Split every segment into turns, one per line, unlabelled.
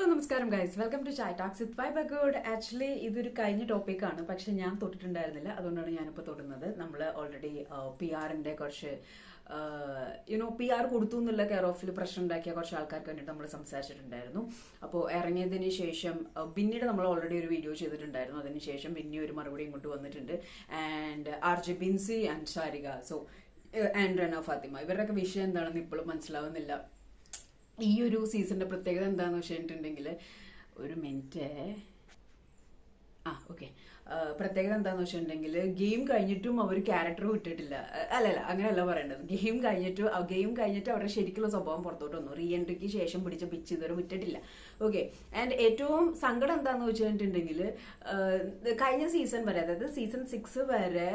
നമസ്കാരം guys, welcome to chai talks with vibe good. Actually ഇതൊരു കഴിഞ്ഞ ടോപ്പിക്കാണ്, പക്ഷെ ഞാൻ തൊട്ടിട്ടുണ്ടായിരുന്നില്ല. അതുകൊണ്ടാണ് ഞാനിപ്പോൾ തൊടുന്നത്. നമ്മൾ ഓൾറെഡി പി ആറിന്റെ കുറച്ച് പി ആർ കൊടുത്തു എന്നുള്ള കെയർ ഓഫിൽ പ്രശ്നം ഉണ്ടാക്കിയ കുറച്ച് ആൾക്കാർക്ക് വേണ്ടിയിട്ട് നമ്മൾ സംസാരിച്ചിട്ടുണ്ടായിരുന്നു. അപ്പോൾ ഇറങ്ങിയതിന് ശേഷം പിന്നീട് നമ്മൾ ഓൾറെഡി ഒരു വീഡിയോ ചെയ്തിട്ടുണ്ടായിരുന്നു. അതിനുശേഷം പിന്നെ ഒരു മറുപടി ഇങ്ങോട്ട് വന്നിട്ടുണ്ട്. And RJ Binsy and Sharika, so and Rana Fathima, ഇവരുടെയൊക്കെ വിഷയം എന്താണെന്ന് ഇപ്പോഴും മനസ്സിലാവുന്നില്ല. ഈ ഒരു സീസണിന്റെ പ്രത്യേകത എന്താണെന്ന് വെച്ചിട്ടുണ്ടെങ്കിൽ, ഒരു മിനിറ്റ്, ഓക്കെ, പ്രത്യേകത എന്താന്ന് വെച്ചിട്ടുണ്ടെങ്കിൽ ഗെയിം കഴിഞ്ഞിട്ടും അവർ ക്യാരക്ടർ വിട്ടിട്ടില്ല. അല്ലല്ല, അങ്ങനെയല്ല പറയേണ്ടത്. ഗെയിം കഴിഞ്ഞിട്ട് അവരുടെ ശരിക്കുള്ള സ്വഭാവം പുറത്തോട്ട് വന്നു. റീ എൻട്രിക്ക് ശേഷം പിടിച്ച പിച്ച് ഇതുവരെ വിട്ടിട്ടില്ല. ഓക്കെ, ആൻഡ് ഏറ്റവും സങ്കടം എന്താന്ന് വെച്ചിട്ടുണ്ടെങ്കിൽ കഴിഞ്ഞ സീസൺ വരെ, അതായത് സീസൺ 6 വരെ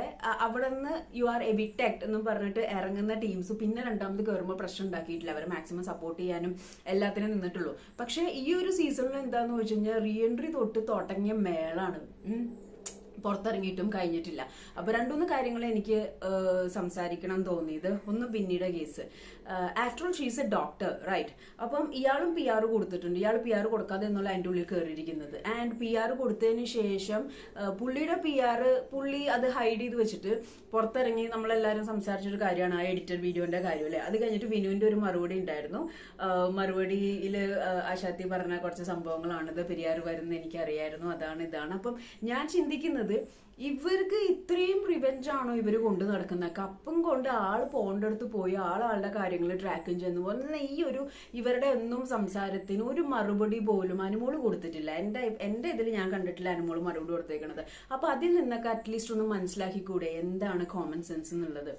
അവിടെ നിന്ന് യു ആർ എവിക്ടഡ് എന്നും പറഞ്ഞിട്ട് ഇറങ്ങുന്ന ടീംസ് പിന്നെ രണ്ടാമത് കയറുമ്പോൾ പ്രശ്നം ഉണ്ടാക്കിയിട്ടില്ല. അവർ മാക്സിമം സപ്പോർട്ട് ചെയ്യാനും എല്ലാത്തിനും നിന്നിട്ടുള്ളൂ. പക്ഷെ ഈ ഒരു സീസണിൽ എന്താന്ന് വെച്ച് കഴിഞ്ഞാൽ റീ എൻട്രി തൊട്ട് തുടങ്ങിയ മേളാണ്. പുറത്തിറങ്ങിയിട്ടും കഴിഞ്ഞിട്ടില്ല. അപ്പൊ രണ്ടുമൂന്ന് കാര്യങ്ങൾ എനിക്ക് സംസാരിക്കണം തോന്നിയത്. ഒന്ന് പിന്നീട് case, after all she's a doctor, right? അപ്പം ഇയാളും PR കൊടുത്തിട്ടുണ്ട്. ഇയാൾ PR കൊടുക്കാതെ എന്നുള്ള അതിൻ്റെ ഉള്ളിൽ കയറിയിരിക്കുന്നത്. ആൻഡ് PR കൊടുത്തതിന് ശേഷം പുള്ളിയുടെ പുള്ളി അത് ഹൈഡ് ചെയ്ത് വെച്ചിട്ട് പുറത്തിറങ്ങി നമ്മളെല്ലാവരും സംസാരിച്ചൊരു കാര്യമാണ് ആ എഡിറ്റഡ് വീഡിയോന്റെ കാര്യം, അല്ലെ? അത് കഴിഞ്ഞിട്ട് വിനുവിന്റെ ഒരു മറുപടി ഉണ്ടായിരുന്നു. മറുപടിയിൽ ആശാത്തി പറഞ്ഞ കുറച്ച് സംഭവങ്ങളാണിത്. പെരിയാർ വരുന്ന എനിക്കറിയായിരുന്നു, അതാണ് ഇതാണ്. അപ്പം ഞാൻ ചിന്തിക്കുന്നത്, ഇവർക്ക് ഇത്രയും റിവെഞ്ച് ആണോ ഇവര് കൊണ്ടു നടക്കുന്നത്? കപ്പും കൊണ്ട് ആള് പോകേണ്ടടുത്ത് പോയി ആളുടെ കാര്യങ്ങൾ ട്രാക്കും ചെയ്യുന്നു പോലെ ഈ ഒരു ഇവരുടെ ഒന്നും സംസാരത്തിന് ഒരു മറുപടി പോലും അനുമോള് കൊടുത്തിട്ടില്ല. എന്റെ ഇതിൽ ഞാൻ കണ്ടിട്ടില്ല അനുമോള് മറുപടി കൊടുത്തേക്കണത്. അപ്പൊ അതിൽ നിന്നൊക്കെ അറ്റ്ലീസ്റ്റ് ഒന്ന് മനസ്സിലാക്കിക്കൂടെ എന്താണ് കോമൺ സെൻസ് എന്നുള്ളത്?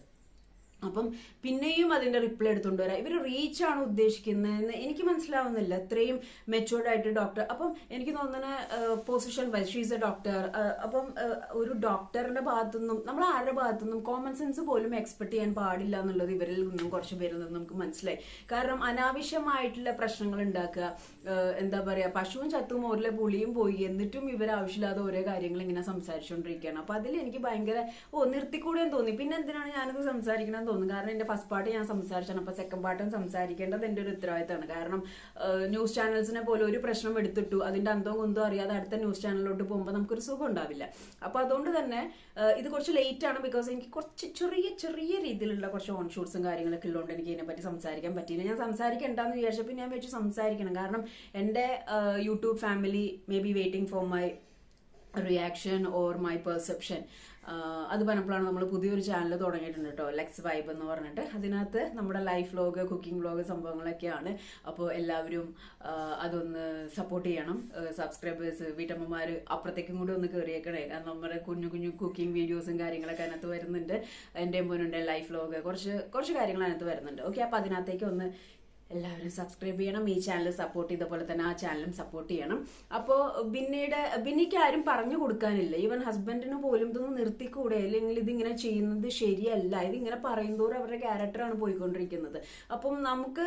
അപ്പം പിന്നെയും അതിന്റെ റിപ്ലൈ എടുത്തുകൊണ്ട് വരാം. ഇവർ റീച്ച് ആണ് ഉദ്ദേശിക്കുന്നതെന്ന് എനിക്ക് മനസ്സിലാവുന്നില്ല. ഇത്രയും മെച്ചുവേർഡ് ആയിട്ട് ഡോക്ടർ, അപ്പം എനിക്ക് തോന്നുന്ന position wise she's a doctor. അപ്പം ഒരു ഡോക്ടറിന്റെ ഭാഗത്തുനിന്നും നമ്മൾ ആരുടെ ഭാഗത്തുനിന്നും കോമൺ സെൻസ് പോലും എക്സ്പെക്ട് ചെയ്യാൻ പാടില്ല എന്നുള്ളത് ഇവരിൽ നിന്നും കുറച്ച് പേരിൽ നിന്നും നമുക്ക് മനസ്സിലായി. കാരണം അനാവശ്യമായിട്ടുള്ള പ്രശ്നങ്ങൾ ഉണ്ടാക്കുക, എന്താ പറയാ, പശുവും ചത്തും ഓരിലെ പുളിയും പോയി, എന്നിട്ടും ഇവർ ആവശ്യമില്ലാതെ ഓരോ കാര്യങ്ങൾ ഇങ്ങനെ സംസാരിച്ചുകൊണ്ടിരിക്കുകയാണ്. അപ്പൊ അതിൽ എനിക്ക് ഭയങ്കര നിർത്തിക്കൂടെന്ന് തോന്നി. പിന്നെ എന്തിനാണ് ഞാനത് സംസാരിക്കണം തോന്നുന്നു. കാരണം എന്റെ ഫസ്റ്റ് പാർട്ട് ഞാൻ സംസാരിച്ചാണ്, അപ്പൊ സെക്കൻഡ് പാർട്ടും സംസാരിക്കേണ്ടത് എന്റെ ഒരു ഉത്തരവാദിത്തമാണ്. കാരണം ന്യൂസ് ചാനൽസിനെ പോലെ ഒരു പ്രശ്നം എടുത്തിട്ടു അതിന്റെ അന്തവും കുന്തവും അറിയാതെ അടുത്ത ന്യൂസ് ചാനലിലോട്ട് പോകുമ്പോൾ നമുക്കൊരു സുഖം ഉണ്ടാവില്ല. അപ്പൊ അതുകൊണ്ട് തന്നെ ഇത് കുറച്ച് ലേറ്റ് ആണ്. ബിക്കോസ് എനിക്ക് കുറച്ച് ചെറിയ രീതിയിലുള്ള കുറച്ച് ഓൺ ഷൂട്ട്സും കാര്യങ്ങളൊക്കെ ഉള്ളതുകൊണ്ട് എനിക്ക് ഇതിനെപ്പറ്റി സംസാരിക്കാൻ പറ്റിയില്ല. ഞാൻ സംസാരിക്കണ്ടെന്ന് വിചാരിച്ചപ്പോൾ ഞാൻ വെച്ച് സംസാരിക്കണം. കാരണം എന്റെ YouTube family may be waiting for my reaction or my perception. അത് പറഞ്ഞപ്പോഴാണ് നമ്മൾ പുതിയൊരു ചാനൽ തുടങ്ങിയിട്ടുണ്ട് കേട്ടോ, ലെക്സ് വൈബ് എന്ന് പറഞ്ഞിട്ട്. അതിനകത്ത് നമ്മുടെ ലൈഫ് വ്ലോഗ്, കുക്കിംഗ് വ്ലോഗ് സംഭവങ്ങളൊക്കെയാണ്. അപ്പോൾ എല്ലാവരും അതൊന്ന് സപ്പോർട്ട് ചെയ്യണം. സബ്സ്ക്രൈബേഴ്സ്, വീട്ടമ്മമാർ അപ്പുറത്തേക്കും കൂടി ഒന്ന് കയറിയേക്കണേ. കാരണം നമ്മുടെ കുഞ്ഞു കുക്കിംഗ് വീഡിയോസും കാര്യങ്ങളൊക്കെ അതിനകത്ത് വരുന്നുണ്ട്. എൻ്റെ മോനുണ്ട് ലൈഫ് വ്ലോഗ്, കുറച്ച് കാര്യങ്ങൾ അതിനകത്ത് വരുന്നുണ്ട്. ഓക്കെ, അപ്പോൾ അതിനകത്തേക്ക് ഒന്ന് എല്ലാവരും സബ്സ്ക്രൈബ് ചെയ്യണം. ഈ ചാനൽ സപ്പോർട്ട് ചെയ്ത പോലെ തന്നെ ആ ചാനലും സപ്പോർട്ട് ചെയ്യണം. അപ്പോൾ ബിന്നിക്ക് ആരും പറഞ്ഞു കൊടുക്കാനില്ല. ഈവൻ ഹസ്ബൻഡിന് പോലും ഇതൊന്നും നിർത്തിക്കൂടെ, അല്ലെങ്കിൽ ഇതിങ്ങനെ ചെയ്യുന്നത് ശരിയല്ല, ഇതിങ്ങനെ പറയുന്നതോറും അവരുടെ ക്യാരക്ടറാണ് പോയിക്കൊണ്ടിരിക്കുന്നത്. അപ്പം നമുക്ക്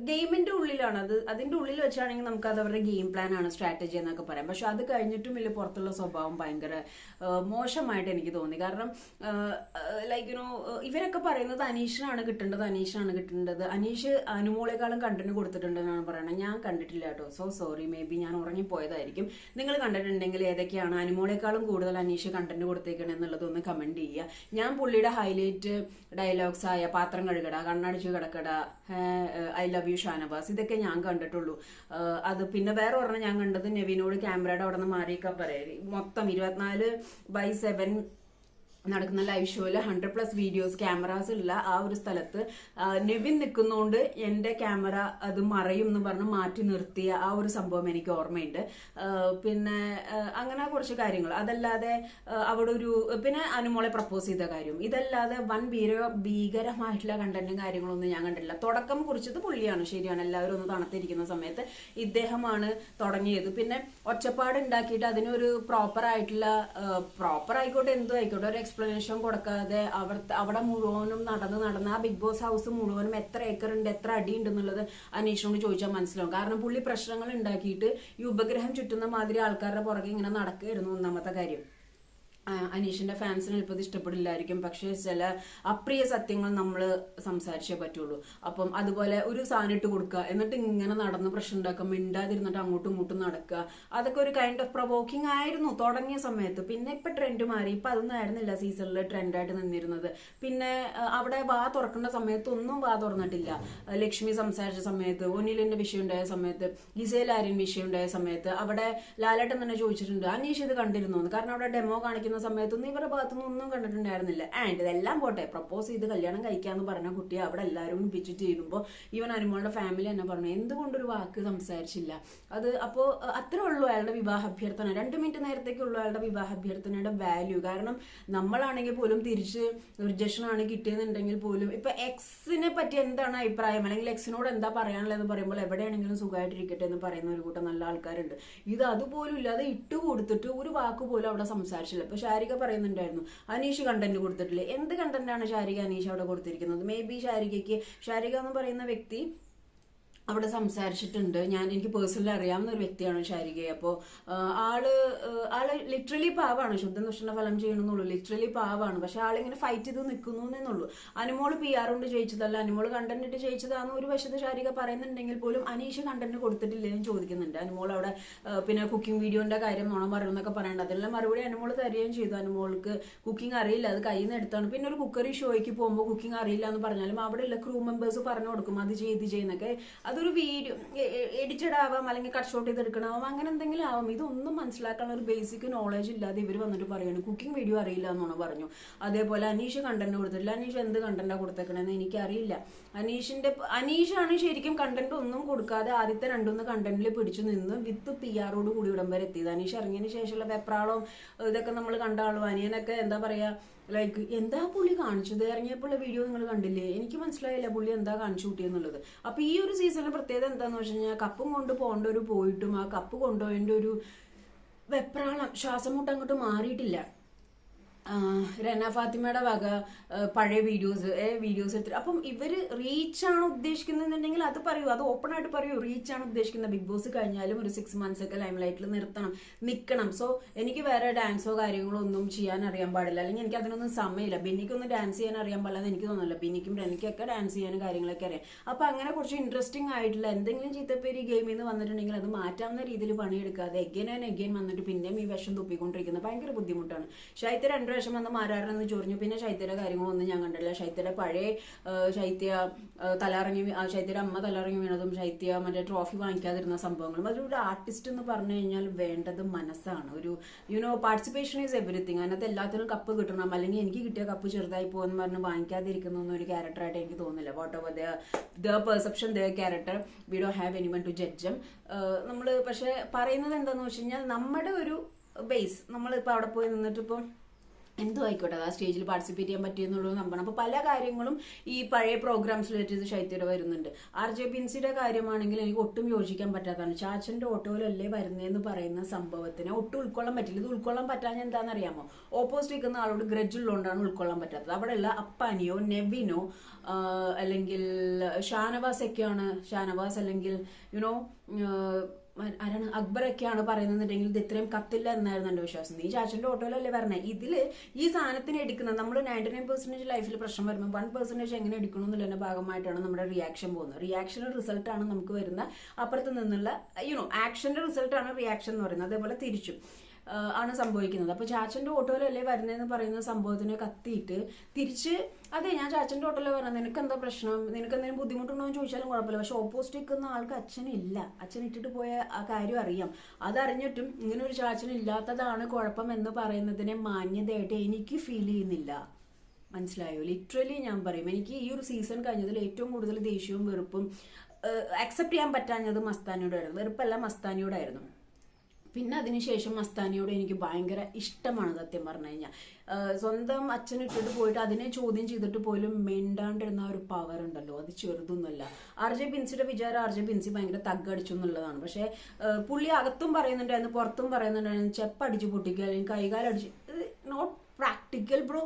ഗെയിമിന്റെ ഉള്ളിലാണ് അത്, അതിന്റെ ഉള്ളിൽ വെച്ചാണെങ്കിൽ നമുക്ക് അത് അവരുടെ ഗെയിം പ്ലാൻ ആണ്, സ്ട്രാറ്റജി എന്നൊക്കെ പറയാം. പക്ഷെ അത് കഴിഞ്ഞിട്ടും വലിയ പുറത്തുള്ള സ്വഭാവം ഭയങ്കര മോശമായിട്ട് എനിക്ക് തോന്നി. കാരണം ഇവരൊക്കെ പറയുന്നത് അനീഷിനാണ് കിട്ടേണ്ടത്. അനീഷ് അനുമോളെക്കാൾ കണ്ടന്റ് കൊടുത്തിട്ടുണ്ടെന്നാണ് പറയുന്നത്. ഞാൻ കണ്ടിട്ടില്ല കേട്ടോ, സോ സോറി. മേ ബി ഞാൻ ഉറങ്ങിപ്പോയതായിരിക്കും. നിങ്ങൾ കണ്ടിട്ടുണ്ടെങ്കിൽ ഏതൊക്കെയാണ് അനുമോളെക്കാളും കൂടുതൽ അനീഷ് കണ്ടന്റ് കൊടുത്തേക്കണം എന്നുള്ളതൊന്ന് കമന്റ് ചെയ്യുക. ഞാൻ പുള്ളിയുടെ ഹൈലൈറ്റ് ഡയലോഗ്സ് ആയ പാത്രം കഴുകട, കണ്ണടിച്ച് കിടക്കട, ഐ ലവ് യു ഷാനവാസ്, ഇതൊക്കെ ഞാൻ കണ്ടിട്ടുള്ളൂ. അത് വേറെ ഒരെണ്ണം ഞാൻ കണ്ടത് നെവിനോട് ക്യാമറയുടെ അവിടെ നിന്ന് മാറിയൊക്കെ പറയാം. മൊത്തം 24/7 നടക്കുന്ന ലൈവ് ഷോയില് 100+ വീഡിയോസ് ക്യാമറാസ് ഉള്ള ആ ഒരു സ്ഥലത്ത് നെവിൻ നിൽക്കുന്നോണ്ട് എന്റെ ക്യാമറ അത് മറയും എന്ന് പറഞ്ഞ് മാറ്റി നിർത്തിയ ആ ഒരു സംഭവം എനിക്ക് ഓർമ്മയുണ്ട്. പിന്നെ അങ്ങനെ കുറച്ച് കാര്യങ്ങൾ. അതല്ലാതെ അവിടെ പിന്നെ അനുമോളെ പ്രപ്പോസ് ചെയ്ത കാര്യം, ഇതല്ലാതെ വൻ ഭീകരമായിട്ടുള്ള കണ്ടന്റും കാര്യങ്ങളൊന്നും ഞാൻ കണ്ടില്ല. തുടക്കം കുറിച്ചത് പുള്ളിയാണ്, ശരിയാണ്. എല്ലാവരും ഒന്ന് തണുത്തിരിക്കുന്ന സമയത്ത് ഇദ്ദേഹമാണ് തുടങ്ങിയത്. പിന്നെ ഒച്ചപ്പാട് ഉണ്ടാക്കിയിട്ട് അതിനൊരു പ്രോപ്പർ ആയിക്കോട്ടെ, എന്തും ആയിക്കോട്ടെ, ഒരു എക്സ്പ്ലനേഷൻ കൊടുക്കാതെ അവിടെ മുഴുവനും നടന്ന് ആ ബിഗ് ബോസ് ഹൗസ് മുഴുവനും എത്ര ഏക്കർ ഉണ്ട്, എത്ര അടി ഉണ്ട് എന്നുള്ളത് അനീഷിനോട് ചോദിച്ചാൽ മനസ്സിലാവും. കാരണം പുള്ളി പ്രശ്നങ്ങൾ ഉണ്ടാക്കിയിട്ട് ഈ ഉപഗ്രഹം ചുറ്റുന്ന മാതിരി ആൾക്കാരുടെ പുറകെ ഇങ്ങനെ നടക്കുകയായിരുന്നു. ഒന്നാമത്തെ കാര്യം. അനീഷിന്റെ ഫാൻസിന് ചിലപ്പോൾ ഇത് ഇഷ്ടപ്പെടില്ലായിരിക്കും, പക്ഷെ ചില അപ്രിയ സത്യങ്ങൾ നമ്മൾ സംസാരിച്ചേ പറ്റുള്ളൂ. അപ്പം അതുപോലെ ഒരു സാധനം ഇട്ട് കൊടുക്കുക, എന്നിട്ട് ഇങ്ങനെ നടന്ന് പ്രശ്നം ഉണ്ടാക്കുക, മിണ്ടാതിരുന്നിട്ട് അങ്ങോട്ടും ഇങ്ങോട്ടും നടക്കുക, അതൊക്കെ ഒരു കൈൻഡ് ഓഫ് പ്രൊവോക്കിംഗ് ആയിരുന്നു തുടങ്ങിയ സമയത്ത്. പിന്നെ ഇപ്പൊ ട്രെൻഡ് മാറി, ഇപ്പൊ അതൊന്നും ആയിരുന്നില്ല സീസണിൽ ട്രെൻഡായിട്ട് നിന്നിരുന്നത്. പിന്നെ അവിടെ വാ തുറക്കേണ്ട സമയത്ത് ഒന്നും വാ തുറന്നിട്ടില്ല. ലക്ഷ്മി സംസാരിച്ച സമയത്ത്, ഒനിലിന്റെ വിഷയം ഉണ്ടായ സമയത്ത്, ഗിസേൽ ആര്യൻ വിഷയം ഉണ്ടായ സമയത്ത് അവിടെ ലാലേട്ടൻ തന്നെ ചോദിച്ചിട്ടുണ്ട് അനീഷ് ഇത് കണ്ടിരുന്നു, കാരണം അവിടെ ഡെമോ കാണിക്കുന്ന സമയത്തൊന്നും ഇവരുടെ ഭാഗത്തുനിന്ന് ഒന്നും കണ്ടിട്ടുണ്ടായിരുന്നില്ല. ആൻഡ് ഇതെല്ലാം പോട്ടെ, പ്രപ്പോസ് ചെയ്ത് കല്യാണം കഴിക്കാന്ന് പറഞ്ഞ കുട്ടിയെ അവിടെ എല്ലാവരും പിച്ചിട്ട് ചെയ്യുമ്പോൾ ഇവൻ അനുമോളുടെ ഫാമിലി തന്നെ പറഞ്ഞു എന്തുകൊണ്ടൊരു വാക്ക് സംസാരിച്ചില്ല. അത് അപ്പോ അത്രേ ഉള്ളൂ അയാളുടെ വിവാഹ അഭ്യർത്ഥന. 2 മിനിറ്റ് നേരത്തേക്കുള്ളൂ അയാളുടെ വിവാഹ അഭ്യർത്ഥനയുടെ വാല്യൂ. കാരണം നമ്മളാണെങ്കിൽ പോലും തിരിച്ച് റിജക്ഷൻ ആണ് കിട്ടിയെന്നുണ്ടെങ്കിൽ പോലും ഇപ്പൊ എക്സിനെ പറ്റി എന്താണ് അഭിപ്രായം, അല്ലെങ്കിൽ എക്സിനോട് എന്താ പറയാനുള്ളതെന്ന് പറയുമ്പോൾ എവിടെയാണെങ്കിലും സുഖമായിട്ടിരിക്കട്ടെ എന്ന് പറയുന്ന ഒരു കൂട്ടം നല്ല ആൾക്കാരുണ്ട്. ഇത് അതുപോലും ഇല്ലാതെ ഇട്ട് കൊടുത്തിട്ട് ഒരു വാക്ക് പോലും അവിടെ സംസാരിച്ചില്ല. ഇപ്പൊ ഷാരിക പറയുന്നുണ്ടായിരുന്നു അനീഷ് കണ്ടന്റ് കൊടുത്തിട്ടില്ലേ. എന്ത് കണ്ടന്റാണ് ഷാരിക അനീഷ് അവിടെ കൊടുത്തിരിക്കുന്നത്? മേ ബി ഷാരിക എന്ന് പറയുന്ന വ്യക്തി അവിടെ സംസാരിച്ചിട്ടുണ്ട്. എനിക്ക് പേഴ്സണലി അറിയാവുന്ന ഒരു വ്യക്തിയാണ് ഷാരികയെ. അപ്പോൾ ആള് ലിറ്ററലി പാവാണ്, ശുദ്ധ ദുഷ്ട ഫലം ചെയ്യണമെന്നുള്ളൂ, ലിറ്ററലി പാവാണ്. പക്ഷെ ആളിങ്ങനെ ഫൈറ്റ് ചെയ്ത് നിൽക്കുന്നു എന്നുള്ളൂ. അനുമോള് PR കൊണ്ട് ജയിച്ചതല്ല, അനുമോള് കണ്ടന്റ് ഇട്ട് ജയിച്ചതാണെന്ന് ഒരു വശത്ത് ഷാരിക പറയുന്നുണ്ടെങ്കിൽ പോലും അനീഷ് കണ്ടന്റ് കൊടുത്തിട്ടില്ലെന്ന് ചോദിക്കുന്നുണ്ട്. അനുമോൾ അവിടെ പിന്നെ കുക്കിംഗ് വീഡിയോന്റെ കാര്യം നോണം പറയുന്നൊക്കെ പറയണ്ട, അതിനുള്ള മറുപടി അനുമോള് തരികയും ചെയ്തു. അനുമോൾക്ക് കുക്കിംഗ് അറിയില്ല, അത് കയ്യിൽ നിന്ന് എടുത്താണ്. പിന്നെ ഒരു കുക്കറി ഷോയ്ക്ക് പോകുമ്പോൾ കുക്കിംഗ് അറിയില്ല എന്ന് പറഞ്ഞാലും അവിടെയുള്ള ക്രൂ മെമ്പേഴ്സ് പറഞ്ഞു കൊടുക്കും അത് ചെയ്യുന്നൊക്കെ. അതൊരു വീഡിയോ എഡിറ്റഡ് ആവാം, അല്ലെങ്കിൽ കട്ട് ഷോട്ട് ചെയ്തെടുക്കണമാവാം, അങ്ങനെ എന്തെങ്കിലും ആവാം. ഇതൊന്നും മനസ്സിലാക്കാനുള്ള ഒരു ബേസിക് നോളജ് ഇല്ലാതെ ഇവർ വന്നിട്ട് പറയുന്നു കുക്കിംഗ് വീഡിയോ അറിയില്ല എന്നാണ് പറഞ്ഞു. അതേപോലെ അനീഷ് കണ്ടന്റ് കൊടുത്തിട്ടില്ല. അനീഷ് എന്ത് കണ്ടന്റാ കൊടുത്തേക്കണെന്ന് എനിക്കറിയില്ല. അനീഷാണ് ശരിക്കും കണ്ടന്റ് ഒന്നും കൊടുക്കാതെ ആദ്യത്തെ 2-3 കണ്ടന്റിൽ പിടിച്ചു നിന്ന് വിത്ത് PR കൂടി ഇവിടം വരെ എത്തിയത്. അനീഷ് ഇറങ്ങിയതിന് ശേഷമുള്ള വെപ്രാളവും ഇതൊക്കെ നമ്മൾ കണ്ടാളും. അനിയനൊക്കെ എന്താ പറയാ, ലൈക്ക് എന്താ പുള്ളി കാണിച്ചത്, ഇറങ്ങിയപ്പോൾ വീഡിയോ നിങ്ങൾ കണ്ടില്ലേ, എനിക്ക് മനസ്സിലായില്ല പുള്ളി എന്താ കാണിച്ചു കൂട്ടിയെന്നുള്ളത്. അപ്പൊ ഈ ഒരു സീസണിൽ പ്രത്യേകത എന്താന്ന് വെച്ച് കഴിഞ്ഞാൽ കപ്പും കൊണ്ട് പോകേണ്ട പോയിട്ടും ആ കപ്പ് കൊണ്ടുപോയതിന്റെ ഒരു വെപ്രാളം, ശ്വാസം മുട്ട് അങ്ങോട്ട് മാറിയിട്ടില്ല. റെന ഫാത്തിമയുടെ വക പഴയ വീഡിയോസ് എടുത്തിട്ട്, അപ്പം ഇവര് റീച്ചാണ് ഉദ്ദേശിക്കുന്നുണ്ടെങ്കിൽ അത് പറയൂ, അത് ഓപ്പൺ ആയിട്ട് പറയൂ. റീച്ചാണ് ഉദ്ദേശിക്കുന്നത്. ബിഗ് ബോസ് കഴിഞ്ഞാലും ഒരു 6 months ഒക്കെ ലൈം ലൈറ്റിൽ നിൽക്കണം. സോ എനിക്ക് വേറെ ഡാൻസോ കാര്യങ്ങളോ ഒന്നും ചെയ്യാൻ അറിയാൻ പാടില്ല, അല്ലെങ്കിൽ എനിക്ക് അതിനൊന്നും സമയമില്ല. ബെന്നിക്കൊന്നും ഡാൻസ് ചെയ്യാൻ അറിയാൻ പാടില്ല എന്ന് എനിക്ക് തോന്നുന്നില്ല. ബെന്നിക്കും റെനിക്കൊക്കെ ഡാൻസ് ചെയ്യാനും കാര്യങ്ങളൊക്കെ അറിയാം. അപ്പൊ അങ്ങനെ കുറച്ച് ഇൻട്രസ്റ്റിംഗ് ആയിട്ടുള്ള എന്തെങ്കിലും ചീത്തപ്പേര് ഗെയിമിൽ നിന്ന് വന്നിട്ടുണ്ടെങ്കിൽ അത് മാറ്റാവുന്ന രീതിയിൽ പണിയെടുക്കാതെ എഗെയിൻ വന്നിട്ട് പിന്നെയും ഈ വിഷം തുപ്പിക്കൊണ്ടിരിക്കുന്നത് ഭയങ്കര ബുദ്ധിമുട്ടാണ്. ശൈത്യ 2 പ്രാവശ്യം വന്ന് മാരാറിനെന്ന് ചൊറിഞ്ഞു. പിന്നെ ശൈത്യയുടെ കാര്യങ്ങളൊന്നും ഞാൻ കണ്ടില്ല. ശൈത്യയുടെ പഴയ ശൈത്യയുടെ അമ്മ തലറങ്ങി വീണതും ശൈത്യ മറ്റേ ട്രോഫി വാങ്ങിക്കാതിരുന്ന സംഭവങ്ങളും. അതൊരു ആർട്ടിസ്റ്റ് എന്ന് പറഞ്ഞു കഴിഞ്ഞാൽ വേണ്ടത് മനസ്സാണ്. ഒരു പാർട്ടിസിപ്പേഷൻ ഈസ് എവറിത്തിങ്. അതിനകത്ത് എല്ലാത്തിനും കപ്പ് കിട്ടണം, അല്ലെങ്കിൽ എനിക്ക് കിട്ടിയ കപ്പ് ചെറുതായി പോകുമെന്ന് പറഞ്ഞ് വാങ്ങിക്കാതിരിക്കുന്നൊന്നും ഒരു ക്യാരക്ടറായിട്ട് എനിക്ക് തോന്നുന്നില്ല. What over the perception the character, we don't have anyone to judge them. നമ്മൾ പക്ഷെ പറയുന്നത് എന്താണെന്ന് വെച്ച് കഴിഞ്ഞാൽ നമ്മുടെ ഒരു ബേസ്, നമ്മളിപ്പോൾ അവിടെ പോയി നിന്നിട്ട് ഇപ്പം എന്തോ ആയിക്കോട്ടെ ആ സ്റ്റേജിൽ പാർട്ടിസിപ്പേറ്റ് ചെയ്യാൻ പറ്റിയെന്നുള്ളത് നമ്പണം. അപ്പൊ പല കാര്യങ്ങളും ഈ പഴയ പ്രോഗ്രാംസ് റിലേറ്റഡ് ശൈത്യയുടെ വരുന്നുണ്ട്. RJ ബിൻസിയുടെ കാര്യമാണെങ്കിൽ എനിക്ക് ഒട്ടും യോജിക്കാൻ പറ്റാത്തതാണ്. ചാച്ചന്റെ ഓട്ടോയിലല്ലേ വരുന്നതെന്ന് പറയുന്ന സംഭവത്തിനെ ഒട്ടും ഉൾക്കൊള്ളാൻ പറ്റില്ല. ഇത് ഉൾക്കൊള്ളാൻ പറ്റാൻ എന്താണെന്ന് അറിയാമോ? ഓപ്പോസിറ്റ് നിൽക്കുന്ന ആളോട് ഗ്രഡ്ജ് ഉള്ളതുകൊണ്ടാണ് ഉൾക്കൊള്ളാൻ പറ്റാത്തത്. അവിടെയുള്ള അപ്പാനിയോ നെവിനോ അല്ലെങ്കിൽ ഷാനവാസ് അല്ലെങ്കിൽ ആരാണ് അക്ബറൊക്കെയാണ് പറയുന്നുണ്ടെങ്കിൽ ഇത് ഇത്രയും കത്തില്ല എന്നായിരുന്നു എന്റെ വിശ്വാസം. നീ ചാച്ചന്റെ ഓട്ടോയിലല്ലേ പറഞ്ഞേ. ഇതില് ഈ സാധനത്തിന് എടുക്കുന്നത് നമ്മൾ 99% ലൈഫിൽ പ്രശ്നം വരുമ്പോൾ 1% എങ്ങനെ എടുക്കണം എന്നുള്ളതിന്റെ ഭാഗമായിട്ടാണ് നമ്മുടെ റിയാക്ഷൻ പോകുന്നത്. റിയാക്ഷന്റെ റിസൾട്ടാണ് നമുക്ക് വരുന്ന അപ്പുറത്ത് നിന്നുള്ള ആക്ഷന്റെ റിസൾട്ടാണ് റിയാക്ഷൻ എന്ന് പറയുന്നത്. അതേപോലെ തിരിച്ചും ആണ് സംഭവിക്കുന്നത്. അപ്പൊ ചാച്ചന്റെ ഓട്ടോയിലല്ലേ വരുന്നതെന്ന് പറയുന്ന സംഭവത്തിനെ കത്തിയിട്ട് തിരിച്ച് അതെ ഞാൻ ചാച്ചന്റെ ഓട്ടോയിലെ പറഞ്ഞത്, നിനക്ക് എന്താ പ്രശ്നം, നിനക്ക് എന്തെങ്കിലും ബുദ്ധിമുട്ടുണ്ടോ എന്ന് ചോദിച്ചാലും കുഴപ്പമില്ല. പക്ഷെ ഓപ്പോസിറ്റ് നിൽക്കുന്ന ആൾക്ക് അച്ഛനില്ല, അച്ഛൻ ഇട്ടിട്ട് പോയ ആ കാര്യം അറിയാം. അതറിഞ്ഞിട്ടും ഇങ്ങനെ ഒരു ചാച്ചൻ ഇല്ലാത്തതാണ് കുഴപ്പം എന്ന് പറയുന്നതിനെ മാന്യതയായിട്ട് എനിക്ക് ഫീൽ ചെയ്യുന്നില്ല. മനസ്സിലായോ? ലിറ്ററലി ഞാൻ പറയും, എനിക്ക് ഈ ഒരു സീസൺ കഴിഞ്ഞതിൽ ഏറ്റവും കൂടുതൽ ദേഷ്യവും വെറുപ്പും അക്സെപ്റ്റ് ചെയ്യാൻ പറ്റാഞ്ഞത് മസ്താനിയോടായിരുന്നു. വെറുപ്പല്ല, മസ്താനിയോടായിരുന്നു. പിന്നെ അതിനുശേഷം മസ്താനിയോട് എനിക്ക് ഭയങ്കര ഇഷ്ടമാണ് സത്യം പറഞ്ഞു കഴിഞ്ഞാൽ. സ്വന്തം അച്ഛനിട്ടിട്ട് പോയിട്ട് അതിനെ ചോദ്യം ചെയ്തിട്ട് പോലും മിണ്ടാണ്ടിരുന്ന ഒരു പവർ ഉണ്ടല്ലോ, അത് ചെറുതൊന്നുമല്ല. RJ ബിൻസിയുടെ വിചാരം RJ ബിൻസി ഭയങ്കര തగ్గടിച്ചു എന്നുള്ളതാണ്. പക്ഷെ പുള്ളി അകത്തും പറയുന്നുണ്ടായിരുന്നു പുറത്തും പറയുന്നുണ്ടായിരുന്നു ചെപ്പടിച്ച് പൊട്ടിക്കുക അല്ലെങ്കിൽ കൈകാലടിച്ച്. Not practical bro.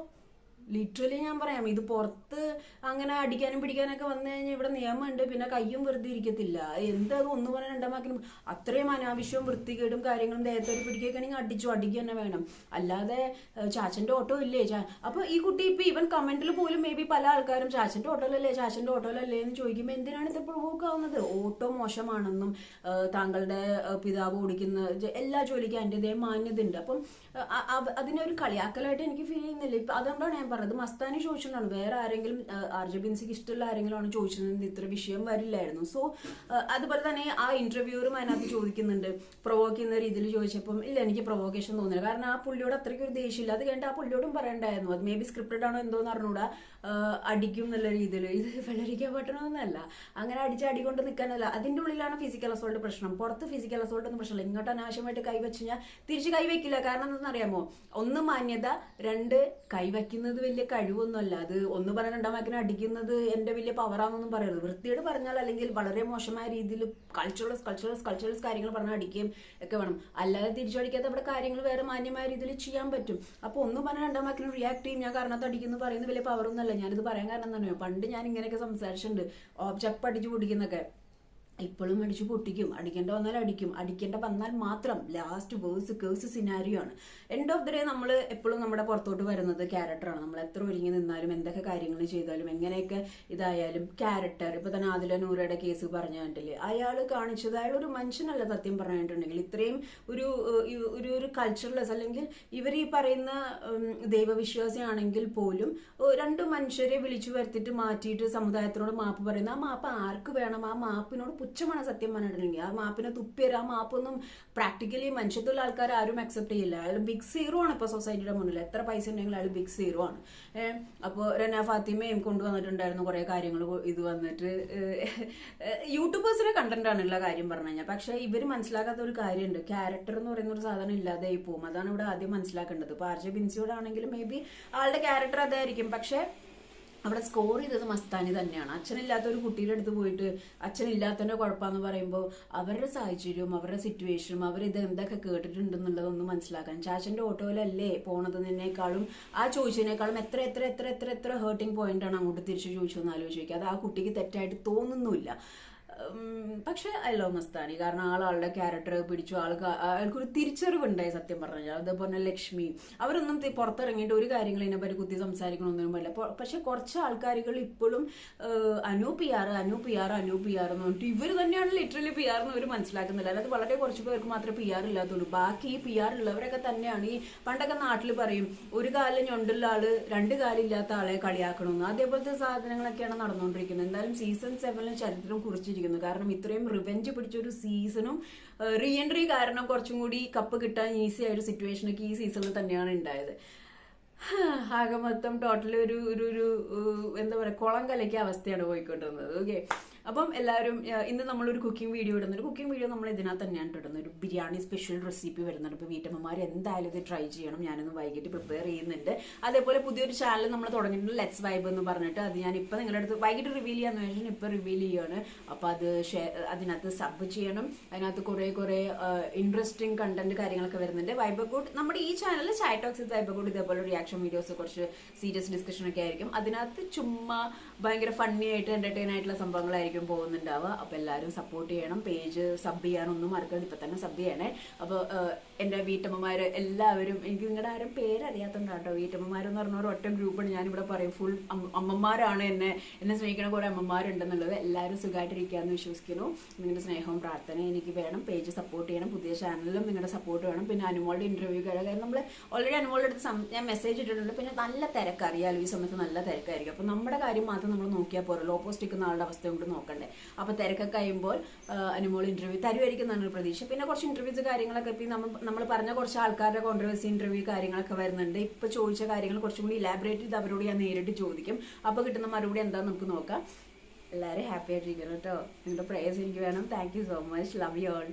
ലിറ്ററലി ഞാൻ പറയാം, ഇത് പുറത്ത് അങ്ങനെ അടിക്കാനും പിടിക്കാനൊക്കെ വന്നു കഴിഞ്ഞാൽ ഇവിടെ നിയമമുണ്ട്, പിന്നെ കയ്യും വെറുതെ ഇരിക്കത്തില്ല. എന്തത് ഒന്ന് പറയാൻ രണ്ടാമാക്കിനും അത്രയും അനാവശ്യവും വൃത്തികേടും കാര്യങ്ങളും ദേഹത്തോട് പിടിക്കുകയാണെങ്കിൽ അടിക്കുക തന്നെ വേണം. അല്ലാതെ ചാച്ചന്റെ ഓട്ടോ ഇല്ലേ അപ്പൊ ഈ കുട്ടി ഇപ്പൊ ഇവൻ കമന്റിൽ പോലും മേ ബി പല ആൾക്കാരും ചാച്ചന്റെ ഓട്ടോയിലല്ലേ എന്ന് ചോദിക്കുമ്പോൾ എന്തിനാണ് ഇത് പ്രൊവോക്ക് ആവുന്നത്? ഓട്ടോ മോശമാണെന്നും താങ്കളുടെ പിതാവ് ഓടിക്കുന്ന എല്ലാ ജോലിക്കും അതിൻ്റെതായ മാന്യത ഉണ്ട്. അപ്പം അതിനെ ഒരു കളിയാക്കലായിട്ട് എനിക്ക് ഫീൽ ചെയ്യുന്നില്ല. ഇപ്പൊ അതുകൊണ്ടാണ് ഞാൻ പറഞ്ഞത്, മസ്താനി ചോദിച്ചിട്ടാണ്, വേറെ ആരെങ്കിലും ആർജെ ബിൻസിക്ക് ഇഷ്ടമുള്ള ആരെങ്കിലും ആണ് ചോദിച്ചിരുന്നത് ഇത്ര വിഷയം വരില്ലായിരുന്നു. സോ അതുപോലെ തന്നെ ആ ഇന്റർവ്യൂറും അതിനകത്ത് ചോദിക്കുന്നുണ്ട്, പ്രൊവോക്ക് ചെയ്യുന്ന രീതിയിൽ ചോദിച്ചപ്പം ഇല്ല എനിക്ക് പ്രൊവോക്കേഷൻ തോന്നില്ല. കാരണം ആ പുള്ളിയോട് അത്രയ്ക്ക് ഒരു ദേഷ്യമില്ല. അത് കഴിഞ്ഞിട്ട് ആ പുള്ളിയോടും പറയണ്ടായിരുന്നു, അത് മേ ബി സ്ക്രിപ്റ്റഡ് ആണോ എന്തോന്ന് അറിഞ്ഞൂടാ, അടിക്കും എന്നുള്ള രീതിയിൽ. ഇത് വെള്ളരിക്കാൻ പറ്റണമെന്നല്ല, അങ്ങനെ അടിക്കൊണ്ട് നിൽക്കാനല്ല. അതിന്റെ ഉള്ളിലാണ് ഫിസിക്കൽ അസോൾട്ട് പ്രശ്നം. പുറത്ത് ഫിസിക്കൽ അസോൾട്ട് ഒന്നും പ്രശ്നമില്ല. ഇങ്ങോട്ട് അനാവശ്യമായിട്ട് കൈവച്ച് കഴിഞ്ഞാൽ തിരിച്ച് കൈവയ്ക്കില്ല. കാരണം എന്താണെന്നറിയാമോ, ഒന്ന് മാന്യത, രണ്ട് കൈവയ്ക്കുന്നത് വലിയ കഴിവൊന്നുമല്ല. അത് ഒന്ന് പറഞ്ഞ രണ്ടാമാക്കിനെ അടിക്കുന്നത് എന്റെ വലിയ പവറാണെന്നൊന്നും പറയരുത്. വൃത്തിയോട് പറഞ്ഞാൽ അല്ലെങ്കിൽ വളരെ മോശമായ രീതിയിൽ കൾച്ചറൽസ് കാര്യങ്ങൾ പറഞ്ഞാൽ അടിക്കുകയും ഒക്കെ വേണം. അല്ലാതെ തിരിച്ചടിക്കാത്ത അവിടെ കാര്യങ്ങൾ വേറെ മാന്യമായ രീതിയിൽ ചെയ്യാൻ പറ്റും. അപ്പൊ ഒന്ന് പറഞ്ഞ രണ്ടാമാക്കിനും റിയാക്ട് ചെയ്യും. ഞാൻ കാരണത്ത് അടിക്കുന്നു പറയുന്നത് വലിയ പവറൊന്നുമല്ല. ഞാനിത് പറയാൻ കാരണം എന്താണെന്നോ, പണ്ട് ഞാൻ ഇങ്ങനെയൊക്കെ സംസാരിച്ചിട്ടുണ്ട്, ഓബ്ജക്ട് അടിച്ചു പൊടിക്കുന്നൊക്കെ. ഇപ്പോഴും അടിച്ചു പൊട്ടിക്കും, അടിക്കേണ്ട വന്നാൽ അടിക്കും, അടിക്കേണ്ട വന്നാൽ മാത്രം ലാസ്റ്റ് വേഴ്സ് കേഴ്സ് സിനാരിയോ ആണ്. എൻഡ് ഓഫ് ദി ഡേ നമ്മൾ എപ്പോഴും നമ്മുടെ പുറത്തോട്ട് വരുന്നത് ക്യാരക്ടറാണ്. നമ്മൾ എത്ര ഒരുങ്ങി നിന്നാലും എന്തൊക്കെ കാര്യങ്ങൾ ചെയ്താലും എങ്ങനെയൊക്കെ ഇതായാലും ക്യാരക്ടർ. ഇപ്പൊ തന്നെ ആദില നൂറയുടെ കേസ് പറഞ്ഞു കണ്ടില്ലേ, അയാൾ കാണിച്ചത് അയാൾ ഒരു മനുഷ്യനല്ല. സത്യം പറഞ്ഞിട്ടുണ്ടെങ്കിൽ ഇത്രയും ഒരു ഒരു കൾച്ചറലെസ്, അല്ലെങ്കിൽ ഇവർ ഈ പറയുന്ന ദൈവവിശ്വാസിയാണെങ്കിൽ പോലും രണ്ട് മനുഷ്യരെ വിളിച്ചു വരുത്തിയിട്ട് മാറ്റിയിട്ട് സമുദായത്തിനോട് മാപ്പ് പറയുന്ന ആ മാപ്പ് ആർക്ക് വേണം? ആ മാപ്പിനോട് പുച്ഛമാണ് സത്യം പറഞ്ഞിട്ടുണ്ടെങ്കിൽ. ആ മാപ്പിനെ തുപ്പിയരാ, ആ മാപ്പൊന്നും പ്രാക്ടിക്കലി മനുഷ്യത്തുള്ള ആൾക്കാർ ആരും അക്സെപ്റ്റ് ചെയ്യില്ല. അയാൾ ബിഗ് സീറോ ആണ് ഇപ്പൊ സൊസൈറ്റിയുടെ മുന്നിൽ. എത്ര പൈസ ഉണ്ടെങ്കിലും അയാൾ ബിഗ് സീറോ ആണ്. അപ്പോൾ റന ഫാത്തിമയും കൊണ്ടുവന്നിട്ടുണ്ടായിരുന്നു കുറെ കാര്യങ്ങൾ. ഇത് വന്നിട്ട് യൂട്യൂബേഴ്സിന്റെ കണ്ടന്റ് ആണുള്ള കാര്യം പറഞ്ഞു കഴിഞ്ഞാൽ. പക്ഷെ ഇവർ മനസ്സിലാക്കാത്ത ഒരു കാര്യമുണ്ട്, ക്യാരക്ടർ എന്ന് പറയുന്ന ഒരു സാധനം ഇല്ലാതെയായി പോകും. അതാണ് ഇവിടെ ആദ്യം മനസ്സിലാക്കേണ്ടത്. ഇപ്പൊ ആർജെ ബിൻസിയോടാണെങ്കിലും മേ ബി ആളുടെ ക്യാരക്ടർ അതായിരിക്കും, പക്ഷെ അവിടെ സ്കോർ ചെയ്തത് മസ്താനി തന്നെയാണ്. അച്ഛനില്ലാത്ത ഒരു കുട്ടിയുടെ അടുത്ത് പോയിട്ട് അച്ഛനില്ലാത്തതിന്റെ കുഴപ്പമെന്ന് പറയുമ്പോൾ അവരുടെ സാഹചര്യവും അവരുടെ സിറ്റുവേഷനും അവരിത് എന്തൊക്കെ കേട്ടിട്ടുണ്ടെന്നുള്ളതൊന്നും മനസ്സിലാക്കാൻ. ചാച്ചന്റെ ഓട്ടോയിലല്ലേ പോണതിനേക്കാളും ആ ചോദിച്ചതിനേക്കാളും എത്ര എത്ര എത്ര എത്ര എത്ര ഹേർട്ടിംഗ് പോയിന്റ് ആണ് അങ്ങോട്ട് തിരിച്ചു ചോദിച്ചതെന്ന് ആലോചിക്കുക. അത് ആ കുട്ടിക്ക് തെറ്റായിട്ട് തോന്നുന്നില്ല. പക്ഷെ ഐ ലവ് മസ്താനി. കാരണം ആളുടെ ക്യാരക്ടർ പിടിച്ചു, ആൾക്കൊരു തിരിച്ചറിവുണ്ടായി സത്യം പറഞ്ഞാൽ. അതേപോലെ ലക്ഷ്മി, അവരൊന്നും പുറത്തിറങ്ങിയിട്ട് ഒരു കാര്യങ്ങൾ ഇതിനെപ്പറ്റി കുത്തി സംസാരിക്കണമെന്നൊന്നും പറ്റില്ല. പക്ഷെ കുറച്ച് ആൾക്കാരുകൾ ഇപ്പോഴും അനു പി ആർ എന്ന് പറഞ്ഞിട്ട് ഇവർ തന്നെയാണ് ലിറ്ററലി പി ആർ എന്ന് അവർ മനസ്സിലാക്കുന്നില്ല. അല്ലാതെ വളരെ കുറച്ച് പേർക്ക് മാത്രമേ പി ആർ ഇല്ലാത്തുള്ളൂ. ബാക്കി ഈ പി ആർ ഉള്ളവരൊക്കെ തന്നെയാണ്. ഈ പണ്ടൊക്കെ നാട്ടിൽ പറയും ഒരു കാലം ഞൊണ്ടുള്ള ആള് രണ്ട് കാലില്ലാത്ത ആളെ കളിയാക്കണമെന്ന്. അതേപോലത്തെ സാധനങ്ങളൊക്കെയാണ് നടന്നുകൊണ്ടിരിക്കുന്നത്. എന്തായാലും സീസൺ 7 ചരിത്രം കുറിച്ചിരിക്കുന്നു. കാരണം ഇത്രയും റിവെഞ്ച് പിടിച്ചൊരു സീസണും റീ എൻട്രി കാരണം കുറച്ചും കൂടി കപ്പ് കിട്ടാൻ ഈസി ആയ ഒരു സിറ്റുവേഷനൊക്കെ ഈ സീസണിൽ തന്നെയാണ് ഉണ്ടായത്. ആകെ മൊത്തം ടോട്ടലി ഒരു എന്താ പറയുക, കുളം കലക്കിയ അവസ്ഥയാണ് പോയിക്കൊണ്ടിരുന്നത്. ഓക്കെ, അപ്പം എല്ലാവരും ഇന്ന് നമ്മളൊരു കുക്കിംഗ് വീഡിയോ ഇടുന്നു. ഒരു കുക്കിംഗ് വീഡിയോ നമ്മൾ ഇതിനകത്ത് തന്നെയാണ് ഇടുന്നത്. ഒരു ബിരിയാണി സ്പെഷ്യൽ റെസിപ്പി വരുന്നുണ്ട്. ഇപ്പോൾ വീട്ടമ്മമാർ എന്തായാലും ഇത് ട്രൈ ചെയ്യണം. ഞാനൊന്ന് വൈകിട്ട് പ്രിപ്പയർ ചെയ്യുന്നുണ്ട്. അതേപോലെ പുതിയൊരു ചാനൽ നമ്മൾ തുടങ്ങിയിട്ടുണ്ട്, ലെറ്റ്സ് വൈബ് എന്ന് പറഞ്ഞിട്ട്. അത് ഞാൻ ഇപ്പം നിങ്ങളുടെ അടുത്ത് വൈകിട്ട് റിവീൽ ചെയ്യാന്ന് വെച്ചാൽ ഇപ്പം റിവീൽ ചെയ്യാണ്. അപ്പോൾ അത് അതിനകത്ത് സബ് ചെയ്യണം. അതിനകത്ത് കുറേ ഇൻട്രസ്റ്റിംഗ് കണ്ടന്റ് കാര്യങ്ങളൊക്കെ വരുന്നുണ്ട്. വൈബ് ഗുഡ് നമ്മുടെ ഈ ചാനൽ ചായ ടോക്സ് വിത്ത് വൈബ് ഗുഡ് ഇതേപോലെ റിയാക്ഷൻ വീഡിയോസ്, കുറച്ച് സീരിയസ് ഡിസ്കഷൻ ഒക്കെ ആയിരിക്കും. അതിനകത്ത് ചുമ്മാ ഭയങ്കര ഫണ്ണി ആയിട്ട് എന്റർടൈൻ ആയിട്ടുള്ള സംഭവങ്ങളായിരിക്കും പോകുന്നുണ്ടാവുക. അപ്പൊ എല്ലാവരും സപ്പോർട്ട് ചെയ്യണം. പേജ് സബ് ചെയ്യാനൊന്നും മറക്കരുത്, ഇപ്പൊ തന്നെ സബ് ചെയ്യണേ. അപ്പോൾ എന്റെ വീട്ടമ്മമാര് എല്ലാവരും, എനിക്ക് നിങ്ങളുടെ ആരും പേരറിയാത്തതുകൊണ്ട് കേട്ടോ, വീട്ടമ്മമാരെന്ന് പറഞ്ഞ ഒരു ഒറ്റ ഗ്രൂപ്പാണ്. ഞാനിവിടെ പറയും ഫുൾ അമ്മമാരാണ് എന്നെ സ്നേഹിക്കുന്ന കുറെ അമ്മമാരുണ്ടെന്നുള്ളത്. എല്ലാവരും സുഖമായിട്ടിരിക്കാന്ന് വിശ്വസിക്കുന്നു. നിങ്ങളുടെ സ്നേഹവും പ്രാർത്ഥനയും എനിക്ക് വേണം. പേജ് സപ്പോർട്ട് ചെയ്യണം. പുതിയ ചാനലിലും നിങ്ങളുടെ സപ്പോർട്ട് വേണം. പിന്നെ അനുമോളുടെ ഇന്റർവ്യൂ കാരണം നമ്മൾ ഓൾറെഡി അനുമോളുടെ അടുത്ത് ഞാൻ മെസ്സേജ് ഇട്ടിട്ടുണ്ട്. പിന്നെ നല്ല തിരക്ക് അറിയാലോ, ഈ സമയത്ത് നല്ല തിരക്കായിരിക്കും. അപ്പൊ നമ്മുടെ കാര്യം മാത്രം നമ്മൾ നോക്കിയാൽ പോരല്ലോ, ഓപ്പോസിറ്റ് നിൽക്കുന്ന ആളുടെ അവസ്ഥ കൊണ്ട് നോക്കണ്ടേ. അപ്പൊ തിരക്കൊക്കെ കഴിയുമ്പോൾ അനുമോൾ ഇന്റർവ്യൂ തരുമായിരിക്കും എന്നാണ് പ്രതീക്ഷ. പിന്നെ കുറച്ച് ഇന്റർവ്യൂസ് കാര്യങ്ങളൊക്കെ ഇപ്പം നമ്മൾ പറഞ്ഞ കുറച്ച് ആൾക്കാരുടെ കോൺട്രവേഴ്സി ഇന്റർവ്യൂ കാര്യങ്ങളൊക്കെ വരുന്നുണ്ട്. ഇപ്പൊ ചോദിച്ച കാര്യങ്ങൾ കുറച്ചും കൂടി ഇലാബറേറ്റ് ചെയ്ത് അവരോട് ഞാൻ നേരിട്ട് ചോദിക്കും. അപ്പൊ കിട്ടുന്ന മറുപടി എന്താന്ന് നമുക്ക് നോക്കാം. എല്ലാവരും ഹാപ്പി ആയിട്ടിരിക്കണം കേട്ടോ. നിങ്ങളുടെ പ്രേയേഴ്സ് എനിക്ക് വേണം. Thank you so much. Love you all.